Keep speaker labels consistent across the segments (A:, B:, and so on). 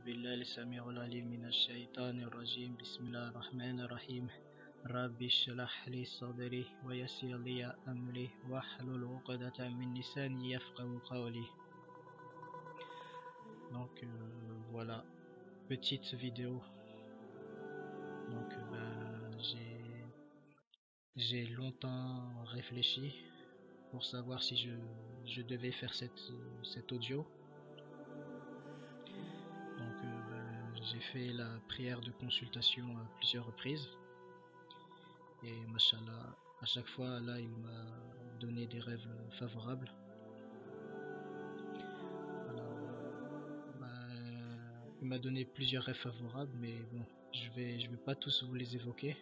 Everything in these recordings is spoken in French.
A: بالله السميع العليم من الشيطان الرجيم بسم الله الرحمن الرحيم رب اشرح لي صدري ويسر لي أمري واحلل عقدة من لساني يفقهوا قولي. Donc voilà, petite vidéo. Donc j'ai longtemps réfléchi pour savoir si je devais faire cet audio. Donc j'ai fait la prière de consultation à plusieurs reprises. Et machallah, à chaque fois, Allah il m'a donné des rêves favorables. Alors, il m'a donné plusieurs rêves favorables, mais bon, je vais pas tous vous les évoquer.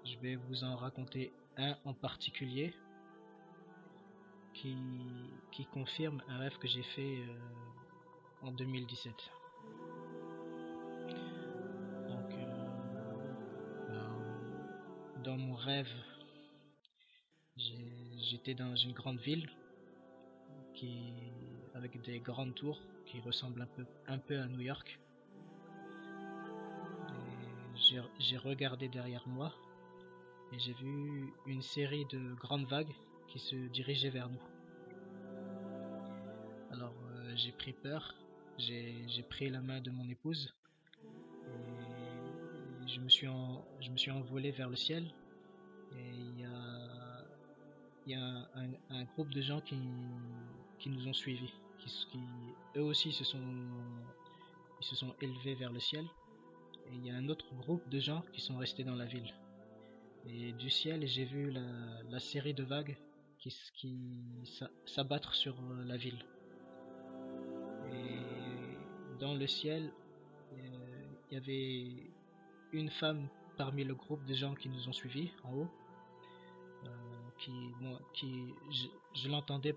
A: Je vais vous en raconter un en particulier qui confirme un rêve que j'ai fait en 2017. Donc, dans mon rêve, j'étais dans une grande ville avec des grandes tours qui ressemblent un peu à New York. J'ai regardé derrière moi et j'ai vu une série de grandes vagues qui se dirigeaient vers nous. Alors j'ai pris peur, j'ai pris la main de mon épouse et je me suis envolé vers le ciel. Et il y a un groupe de gens qui nous ont suivis, eux aussi ils se sont élevés vers le ciel. Et il y a un autre groupe de gens qui sont restés dans la ville. Et du ciel, j'ai vu la série de vagues qui s'abattre sur la ville. Et dans le ciel, il y avait une femme parmi le groupe de gens qui nous ont suivis en haut. Je l'entendais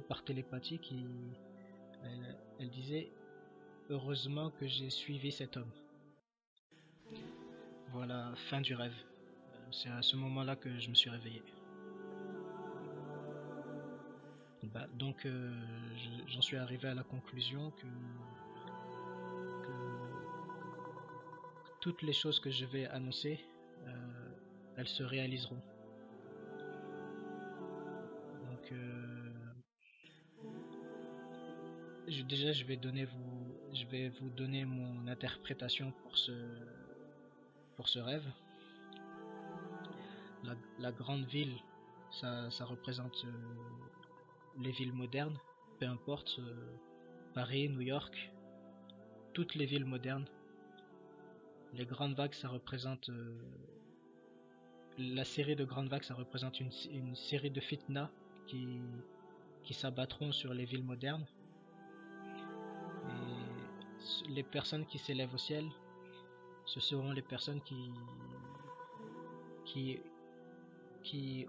A: par télépathie, elle disait heureusement que j'ai suivi cet homme. Voilà, fin du rêve. C'est à ce moment-là que je me suis réveillé. Donc j'en suis arrivé à la conclusion que toutes les choses que je vais annoncer, elles se réaliseront. Donc déjà je vais vous donner mon interprétation pour ce rêve. La grande ville, ça représente les villes modernes, peu importe, Paris, New York, toutes les villes modernes. Les grandes vagues, ça représente la série de grandes vagues, ça représente une série de fitna qui s'abattront sur les villes modernes. Et les personnes qui s'élèvent au ciel, ce seront les personnes qui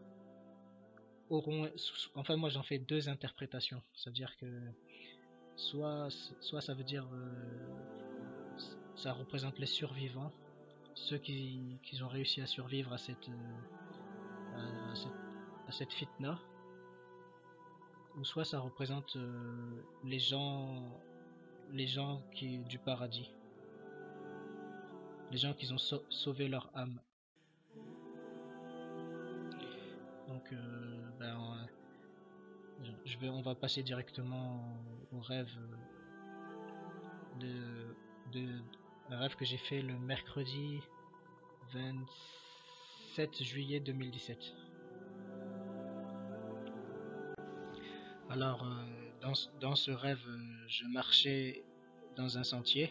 A: auront, enfin moi j'en fais deux interprétations. Ça veut dire que soit ça veut dire ça représente les survivants, ceux qui ont réussi à survivre à cette fitna, ou soit ça représente les gens du paradis, les gens qui ont sauvé leur âme. Donc on va passer directement au rêve un rêve que j'ai fait le mercredi 27 juillet 2017. Alors dans ce rêve, je marchais dans un sentier.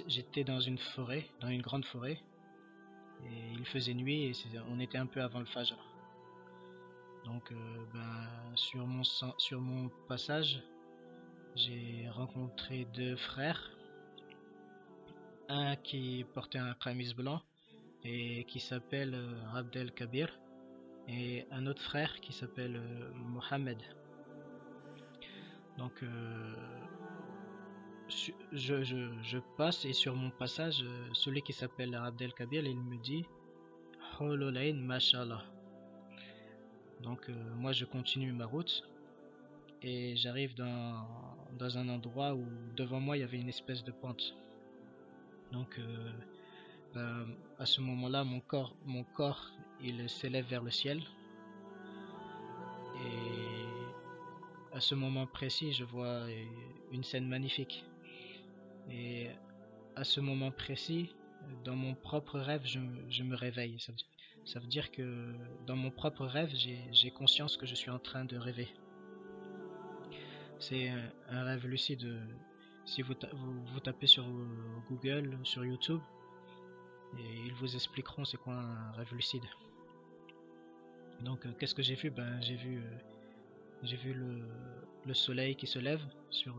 A: J'étais dans une forêt, dans une grande forêt, et il faisait nuit et on était un peu avant le Fajr. Donc sur mon passage, j'ai rencontré deux frères, un qui portait un qamis blanc et qui s'appelle Abdel Kabir, et un autre frère qui s'appelle Mohamed. Donc je passe, et sur mon passage, celui qui s'appelle Abdel Kabir, il me dit Hololain Mashallah. Donc moi je continue ma route et j'arrive dans un endroit où devant moi il y avait une espèce de pente. Donc à ce moment-là, mon corps il s'élève vers le ciel, et à ce moment précis, je vois une scène magnifique. Et à ce moment précis, dans mon propre rêve, je me réveille. Ça veut dire que dans mon propre rêve, j'ai conscience que je suis en train de rêver. C'est un rêve lucide. Si vous tapez sur Google, sur YouTube, et ils vous expliqueront c'est quoi un rêve lucide. Donc qu'est-ce que j'ai vu? Ben, j'ai vu le soleil qui se lève sur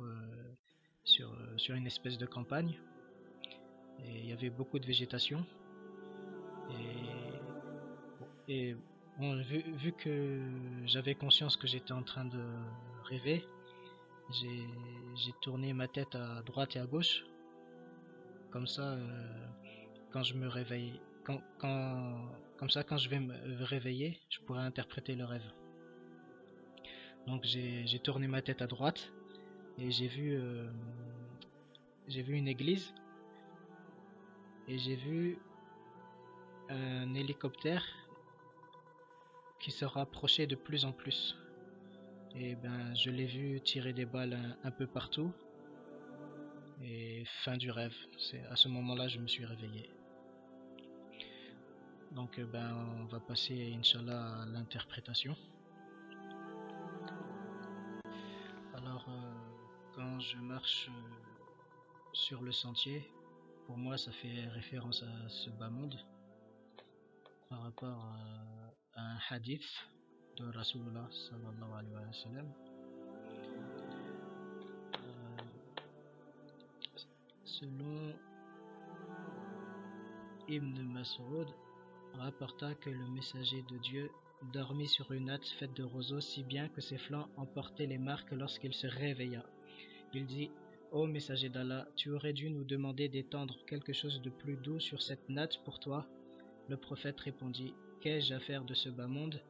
A: une espèce de campagne, et il y avait beaucoup de végétation. Et bon, vu que j'avais conscience que j'étais en train de rêver, j'ai tourné ma tête à droite et à gauche. Comme ça, quand je me réveille, comme ça, quand je vais me réveiller, je pourrais interpréter le rêve. Donc j'ai tourné ma tête à droite et j'ai vu une église, et j'ai vu un hélicoptère qui se rapprochait de plus en plus. Et ben, je l'ai vu tirer des balles un peu partout. Et fin du rêve. C'est à ce moment-là je me suis réveillé. Donc ben, on va passer, Inch'Allah, à l'interprétation. Alors, quand je marche sur le sentier, pour moi ça fait référence à ce bas monde, par rapport à un hadith de Rasulullah sallallahu alayhi wa sallam. Selon Ibn Mas'ud, rapporta que le messager de Dieu dormit sur une natte faite de roseaux, si bien que ses flancs emportaient les marques lorsqu'il se réveilla. Il dit: Ô messager d'Allah, tu aurais dû nous demander d'étendre quelque chose de plus doux sur cette natte pour toi. Le prophète répondit: Qu'ai-je à faire de ce bas monde?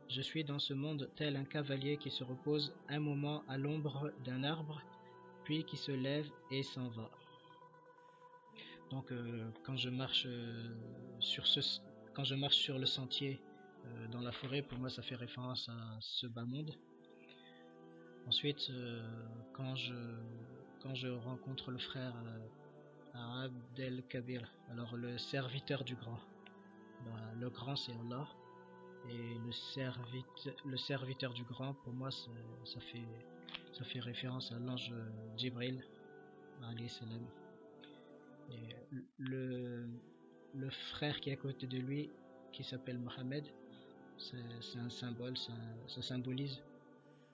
A: Je suis dans ce monde tel un cavalier qui se repose un moment à l'ombre d'un arbre, puis qui se lève et s'en va. Donc quand je marche sur le sentier dans la forêt, pour moi ça fait référence à ce bas monde. Ensuite, quand je rencontre le frère Abdel Kabir, alors le serviteur du grand, le grand c'est Allah, et le serviteur du grand, pour moi ça fait référence à l'ange Jibril alayhi salam. Et le frère qui est à côté de lui, qui s'appelle Mohammed, c'est un symbole, ça symbolise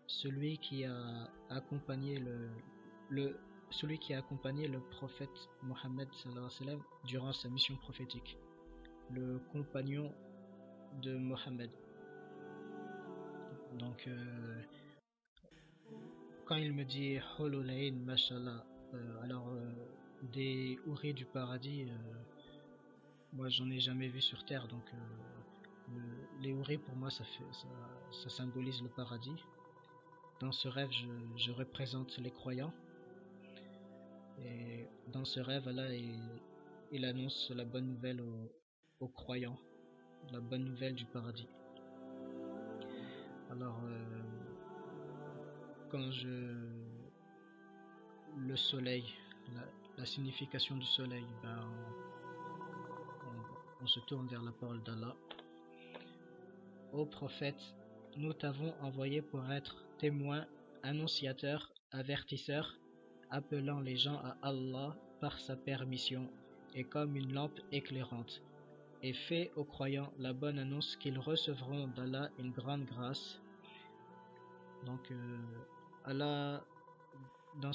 A: celui qui a accompagné le prophète Mohammed sallallahu alayhi wa sallam durant sa mission prophétique, le compagnon de Mohammed. Donc quand il me dit Hololain, mashallah, alors des houris du paradis, moi j'en ai jamais vu sur terre, donc les houris pour moi ça symbolise le paradis. Dans ce rêve je représente les croyants, et dans ce rêve là il annonce la bonne nouvelle aux croyants, la bonne nouvelle du paradis. Alors le soleil, la signification du soleil, ben, on se tourne vers la parole d'Allah. Ô prophète, nous t'avons envoyé pour être témoin, annonciateur, avertisseur, appelant les gens à Allah par sa permission, et comme une lampe éclairante, et fais aux croyants la bonne annonce qu'ils recevront d'Allah une grande grâce. Donc Allah, dans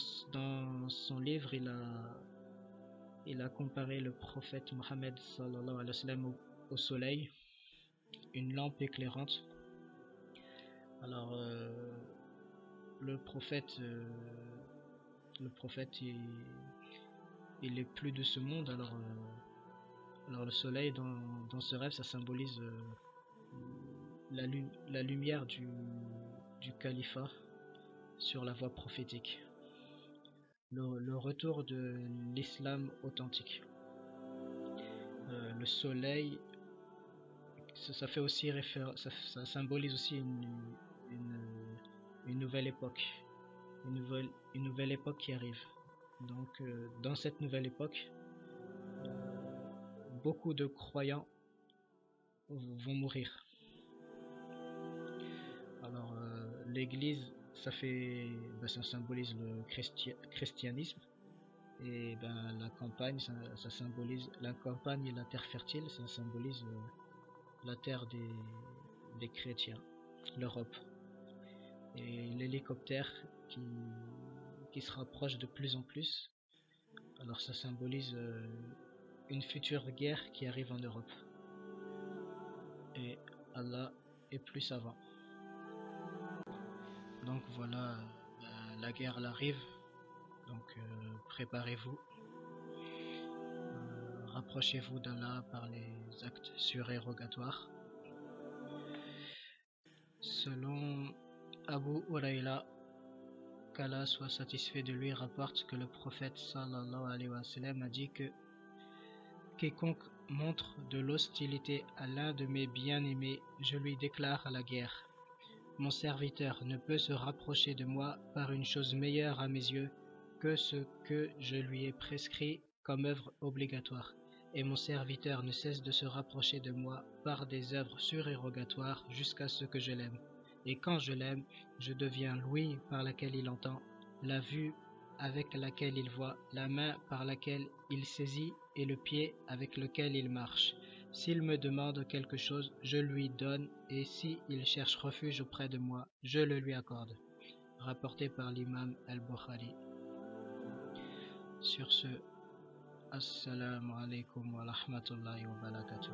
A: son livre, il a comparé le prophète Mohammed sallallahu alayhi wa sallam au soleil, une lampe éclairante. Alors le prophète il est plus de ce monde. Alors le soleil dans ce rêve, ça symbolise la lumière du califat, sur la voie prophétique. Le retour de l'islam authentique. Le soleil, ça fait aussi ça symbolise aussi une nouvelle époque, une nouvelle époque qui arrive. Donc, dans cette nouvelle époque, beaucoup de croyants vont mourir. Alors, l'Église, ça symbolise le christianisme. Et la campagne, ça symbolise la campagne et la terre fertile, ça symbolise la terre des chrétiens, l'Europe. Et l'hélicoptère qui se rapproche de plus en plus, alors ça symbolise une future guerre qui arrive en Europe. Et Allah est plus savant. Donc voilà, la guerre elle arrive, donc préparez-vous. Rapprochez-vous d'Allah par les actes surérogatoires. Selon Abu Huraïra, qu'Allah soit satisfait de lui, rapporte que le prophète sallallahu alayhi wa sallam a dit que quiconque montre de l'hostilité à l'un de mes bien-aimés, je lui déclare la guerre. Mon serviteur ne peut se rapprocher de moi par une chose meilleure à mes yeux que ce que je lui ai prescrit comme œuvre obligatoire. Et mon serviteur ne cesse de se rapprocher de moi par des œuvres surérogatoires jusqu'à ce que je l'aime. Et quand je l'aime, je deviens l'ouïe par laquelle il entend, la vue avec laquelle il voit, la main par laquelle il saisit et le pied avec lequel il marche. S'il me demande quelque chose, je lui donne, et s'il cherche refuge auprès de moi, je le lui accorde. Rapporté par l'imam al-Bukhari. Sur ce, Assalamu alaikum wa rahmatullahi wa barakatuh.